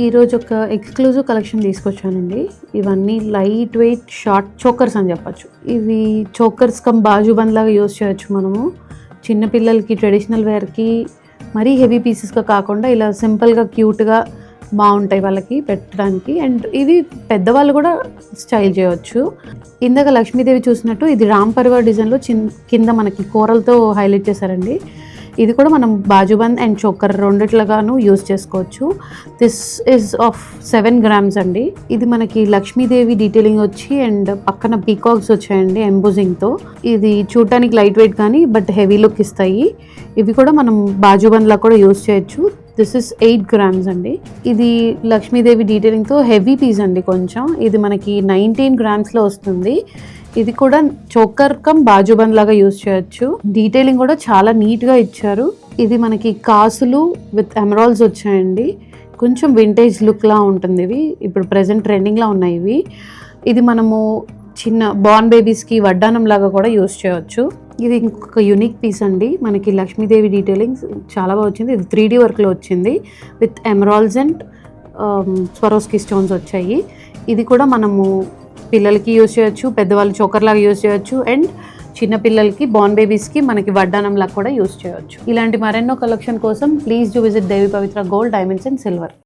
ఈరోజు ఒక exclusive collection తీసుకొచ్చానండి. ఇవన్నీ లైట్ వెయిట్ షార్ట్ చోకర్స్ అని చెప్పచ్చు. ఇవి చోకర్స్ కమ్ బాజుబంద్ లాగా యూజ్ చేయొచ్చు మనము. చిన్నపిల్లలకి ట్రెడిషనల్ వేర్కి మరీ హెవీ పీసెస్గా కాకుండా ఇలా సింపుల్గా క్యూట్గా బాగుంటాయి వాళ్ళకి పెట్టడానికి. అండ్ ఇవి పెద్దవాళ్ళు కూడా స్టైల్ చేయవచ్చు. ఇందాక లక్ష్మీదేవి చూసినట్టు ఇది రామ్ పరివార్ డిజైన్లో కింద మనకి కూరలతో హైలైట్ చేశారండి. ఇది కూడా మనం బాజుబంద్ అండ్ చోకర్ రెండిట్లుగాను యూజ్ చేసుకోవచ్చు. దిస్ ఈజ్ ఆఫ్ 7 grams అండి. ఇది మనకి లక్ష్మీదేవి డీటెయిలింగ్ వచ్చి అండ్ పక్కన పీకాక్స్ వచ్చాయండి ఎంబోజింగ్తో. ఇది చూడటానికి లైట్ వెయిట్ కానీ బట్ హెవీ లుక్ ఇస్తాయి. ఇవి కూడా మనం బాజుబంద్లా కూడా యూజ్ చేయొచ్చు. దిస్ ఇస్ 8 grams అండి. ఇది లక్ష్మీదేవి డీటెయిలింగ్తో హెవీ పీస్ అండి కొంచెం. ఇది మనకి 19 grams వస్తుంది. ఇది కూడా చోకర్ కమ్ బాజుబంద్ లాగా యూజ్ చేయొచ్చు. డీటెయిలింగ్ కూడా చాలా నీట్గా ఇచ్చారు. ఇది మనకి కాసులు విత్ ఎమరాల్డ్స్ వచ్చాయండి. కొంచెం వింటేజ్ లుక్లా ఉంటుంది. ఇవి ఇప్పుడు ప్రెజెంట్ ట్రెండింగ్లో ఉన్నాయి ఇవి. ఇది మనము చిన్న బార్న్ బేబీస్కి వడ్డానం లాగా కూడా యూజ్ చేయొచ్చు. ఇది ఇంకొక యూనిక్ పీస్ అండి. మనకి లక్ష్మీదేవి డీటెయిలింగ్ చాలా బాగా వచ్చింది. ఇది 3D వర్క్లో వచ్చింది with emeralds and Swarovski stones వచ్చాయి. ఇది కూడా మనము పిల్లలకి యూజ్ చేయొచ్చు, పెద్దవాళ్ళు చోకర్ లాగా యూజ్ చేయొచ్చు అండ్ చిన్నపిల్లలకి బార్న్ బేబీస్కి మనకి వడ్డానం లాగా కూడా యూజ్ చేయొచ్చు. ఇలాంటి మరెన్నో కలెక్షన్ కోసం please do visit Devi Pavitra gold diamonds and silver.